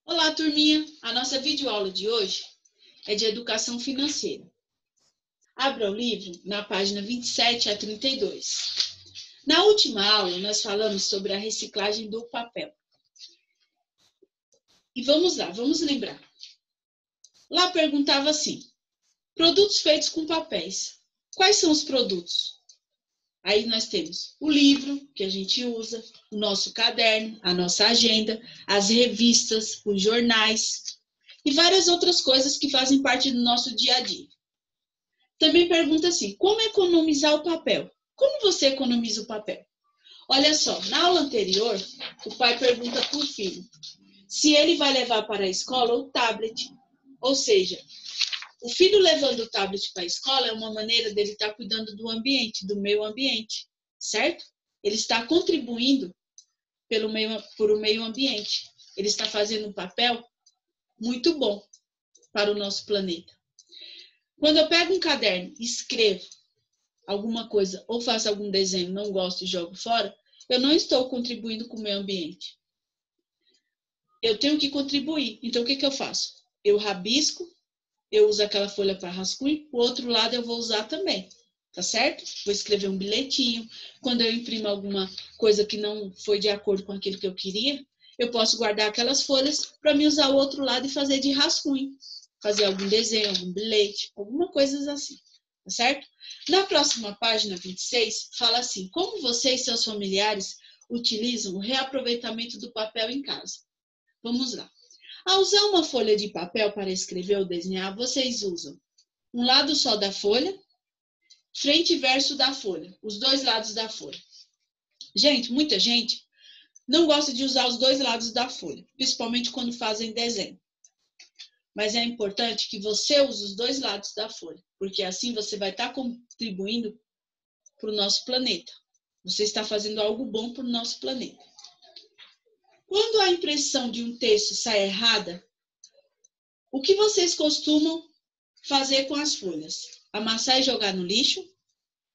Olá, turminha! A nossa videoaula de hoje é de educação financeira. Abra o livro na página 27 a 32. Na última aula, nós falamos sobre a reciclagem do papel. E vamos lá, vamos lembrar. Lá perguntava assim, produtos feitos com papéis. Quais são os produtos? Aí nós temos o livro, que a gente usa, o nosso caderno, a nossa agenda, as revistas, os jornais e várias outras coisas que fazem parte do nosso dia a dia. Também pergunta assim, como economizar o papel? Como você economiza o papel? Olha só, na aula anterior, o pai pergunta para o filho se ele vai levar para a escola o tablet. Ou seja, o filho levando o tablet para a escola é uma maneira dele estar cuidando do ambiente, do meio ambiente, certo? Ele está contribuindo por o meio ambiente. Ele está fazendo um papel muito bom para o nosso planeta. Quando eu pego um caderno e escrevo alguma coisa ou faço algum desenho, não gosto e jogo fora, eu não estou contribuindo com o meio ambiente. Eu tenho que contribuir. Então, o que eu faço? Eu rabisco, eu uso aquela folha para rascunho, o outro lado eu vou usar também, tá certo? Vou escrever um bilhetinho. Quando eu imprimo alguma coisa que não foi de acordo com aquilo que eu queria, eu posso guardar aquelas folhas para me usar o outro lado e fazer de rascunho. Fazer algum desenho, algum bilhete, alguma coisa assim, tá certo? Na próxima página 26, fala assim, como você e seus familiares utilizam o reaproveitamento do papel em casa? Vamos lá. Ao usar uma folha de papel para escrever ou desenhar, vocês usam um lado só da folha, frente e verso da folha, os dois lados da folha. Gente, muita gente não gosta de usar os dois lados da folha, principalmente quando fazem desenho. Mas é importante que você use os dois lados da folha, porque assim você vai estar contribuindo para o nosso planeta. Você está fazendo algo bom para o nosso planeta. Quando a impressão de um texto sai errada, o que vocês costumam fazer com as folhas? Amassar e jogar no lixo?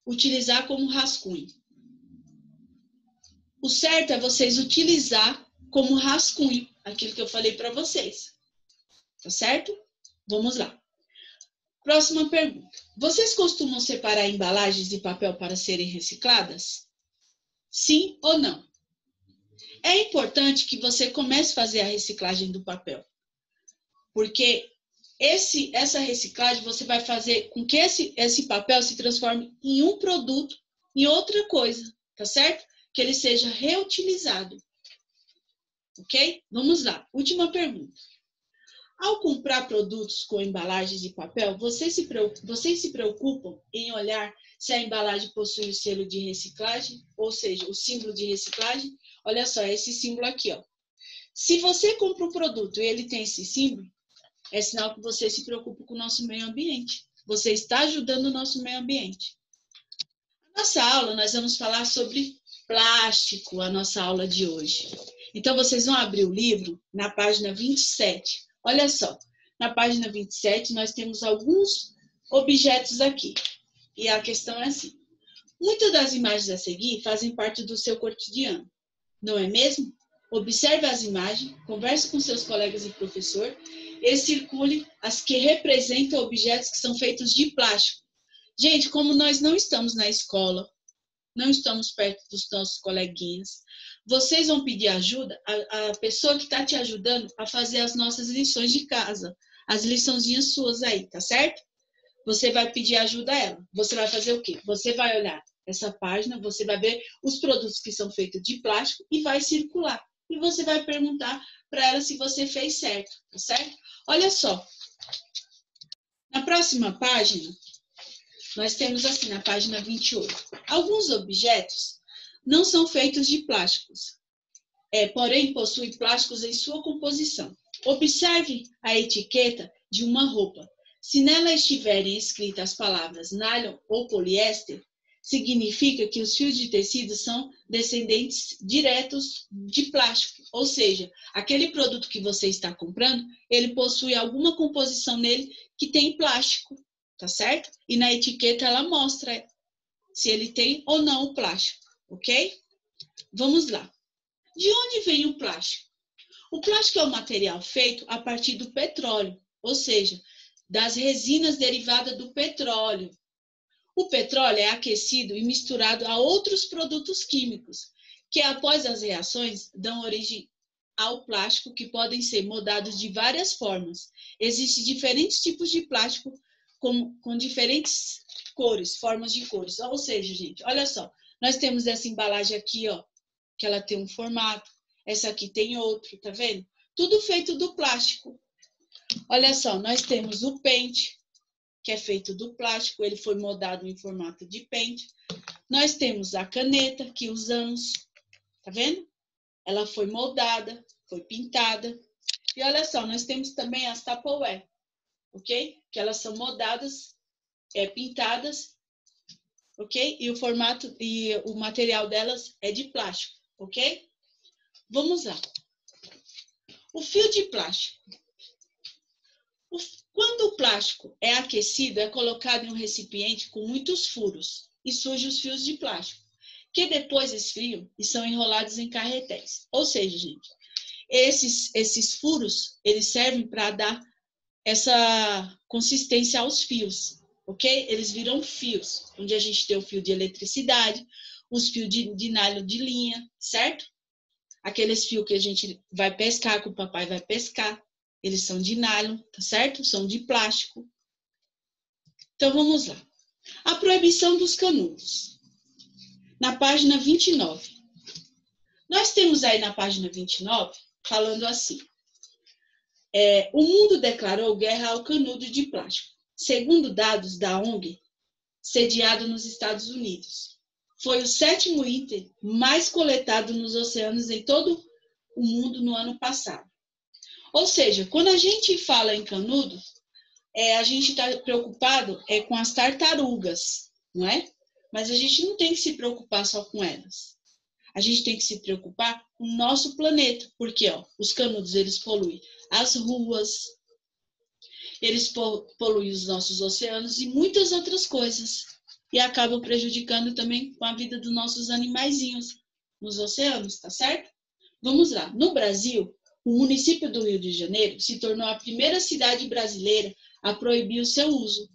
Utilizar como rascunho? O certo é vocês utilizar como rascunho aquilo que eu falei para vocês. Tá certo? Vamos lá. Próxima pergunta. Vocês costumam separar embalagens de papel para serem recicladas? Sim ou não? É importante que você comece a fazer a reciclagem do papel. Porque essa reciclagem você vai fazer com que esse papel se transforme em um produto, em outra coisa, tá certo? Que ele seja reutilizado. Ok? Vamos lá. Última pergunta. Ao comprar produtos com embalagens de papel, vocês se preocupam em olhar se a embalagem possui o selo de reciclagem, ou seja, o símbolo de reciclagem? Olha só, esse símbolo aqui, ó. Se você compra um produto e ele tem esse símbolo, é sinal que você se preocupa com o nosso meio ambiente. Você está ajudando o nosso meio ambiente. Na nossa aula, nós vamos falar sobre plástico, a nossa aula de hoje. Então, vocês vão abrir o livro na página 27. Olha só, na página 27 nós temos alguns objetos aqui. E a questão é assim. Muitas das imagens a seguir fazem parte do seu cotidiano, não é mesmo? Observe as imagens, converse com seus colegas e professor e circule as que representam objetos que são feitos de plástico. Gente, como nós não estamos na escola, não estamos perto dos nossos coleguinhas, vocês vão pedir ajuda à pessoa que está te ajudando a fazer as nossas lições de casa, as liçãozinhas suas aí, tá certo? Você vai pedir ajuda a ela. Você vai fazer o quê? Você vai olhar essa página, você vai ver os produtos que são feitos de plástico e vai circular. E você vai perguntar para ela se você fez certo, tá certo? Olha só. Na próxima página, nós temos assim, na página 28. Alguns objetos não são feitos de plásticos, porém possuem plásticos em sua composição. Observe a etiqueta de uma roupa. Se nela estiverem escritas as palavras nylon ou poliéster, significa que os fios de tecido são descendentes diretos de plástico. Ou seja, aquele produto que você está comprando, ele possui alguma composição nele que tem plástico, tá certo? E na etiqueta ela mostra se ele tem ou não o plástico, ok? Vamos lá. De onde vem o plástico? O plástico é um material feito a partir do petróleo, ou seja, das resinas derivadas do petróleo. O petróleo é aquecido e misturado a outros produtos químicos, que após as reações dão origem ao plástico, que podem ser moldados de várias formas. Existem diferentes tipos de plástico com diferentes cores, formas de cores. Ou seja, gente, olha só, nós temos essa embalagem aqui, ó, que ela tem um formato, essa aqui tem outro, tá vendo? Tudo feito do plástico. Olha só, nós temos o pente, que é feito do plástico, ele foi moldado em formato de pente. Nós temos a caneta que usamos, tá vendo? Ela foi moldada, foi pintada. E olha só, nós temos também as Tupperware, ok? Que elas são moldadas, pintadas, ok? E o formato e o material delas é de plástico, ok? Vamos lá. O fio de plástico. Quando o plástico é aquecido, é colocado em um recipiente com muitos furos e surgem os fios de plástico, que depois esfriam e são enrolados em carretéis. Ou seja, gente, esses furos, eles servem para dar essa consistência aos fios, ok? Eles viram fios, onde a gente tem o fio de eletricidade, os fios de nylon de linha, certo? Aqueles fios que a gente vai pescar, que o papai vai pescar, eles são de nylon, tá certo? São de plástico. Então, vamos lá. A proibição dos canudos. Na página 29. Nós temos aí na página 29, falando assim. O mundo declarou guerra ao canudo de plástico. Segundo dados da ONG, sediada nos Estados Unidos. Foi o 7º item mais coletado nos oceanos em todo o mundo no ano passado. Ou seja, quando a gente fala em canudo, a gente está preocupado com as tartarugas, não é? Mas a gente não tem que se preocupar só com elas. A gente tem que se preocupar com o nosso planeta, porque os canudos eles poluem as ruas, eles poluem os nossos oceanos e muitas outras coisas. E acabam prejudicando também com a vida dos nossos animaizinhos nos oceanos, tá certo? Vamos lá. No Brasil, o município do Rio de Janeiro se tornou a primeira cidade brasileira a proibir o seu uso.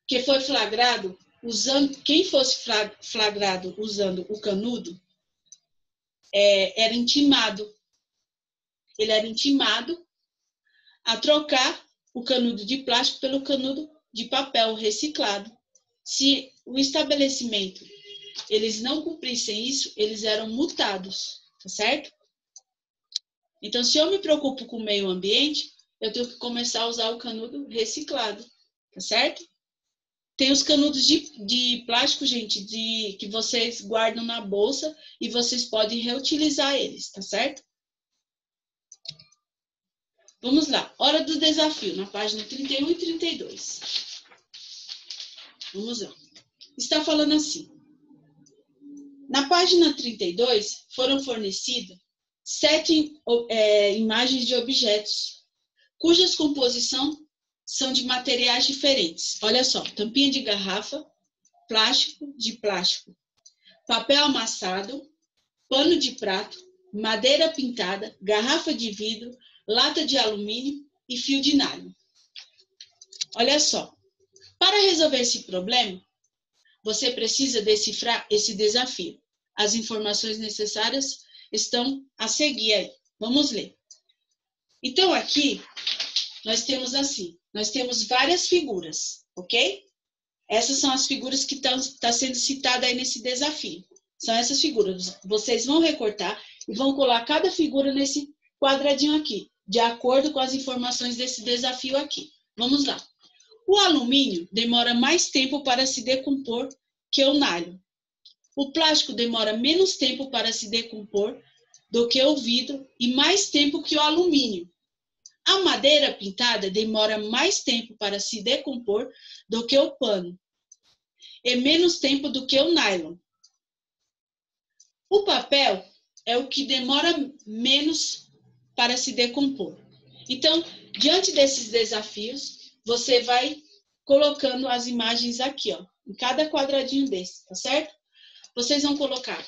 Que foi flagrado usando, quem fosse flagrado usando o canudo era intimado. Ele era intimado a trocar o canudo de plástico pelo canudo de papel reciclado. Se o estabelecimento eles não cumprissem isso, eles eram multados, tá certo? Então, se eu me preocupo com o meio ambiente, eu tenho que começar a usar o canudo reciclado, tá certo? Tem os canudos de plástico, gente, que vocês guardam na bolsa e vocês podem reutilizar eles, tá certo? Vamos lá. Hora do desafio, na página 31 e 32. Vamos lá. Está falando assim. Na página 32, foram fornecidas 7 imagens de objetos, cujas composição são de materiais diferentes. Olha só, tampinha de garrafa, plástico de plástico, papel amassado, pano de prato, madeira pintada, garrafa de vidro, lata de alumínio e fio de nylon. Olha só, para resolver esse problema, você precisa decifrar esse desafio. As informações necessárias estão a seguir aí. Vamos ler. Então, aqui, nós temos assim, nós temos várias figuras, ok? Essas são as figuras que estão sendo citadas aí nesse desafio. São essas figuras. Vocês vão recortar e vão colar cada figura nesse quadradinho aqui, de acordo com as informações desse desafio aqui. Vamos lá. O alumínio demora mais tempo para se decompor que o nylon. O plástico demora menos tempo para se decompor do que o vidro e mais tempo que o alumínio. A madeira pintada demora mais tempo para se decompor do que o pano e menos tempo do que o nylon. O papel é o que demora menos para se decompor. Então, diante desses desafios, você vai colocando as imagens aqui, ó, em cada quadradinho desse, tá certo? Vocês vão colocar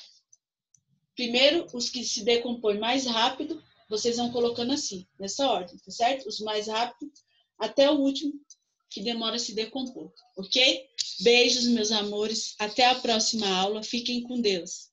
Primeiro, os que se decompõem mais rápido, vocês vão colocando assim, nessa ordem, tá certo? Os mais rápidos, até o último, que demora a se decompor, ok? Beijos, meus amores. Até a próxima aula. Fiquem com Deus.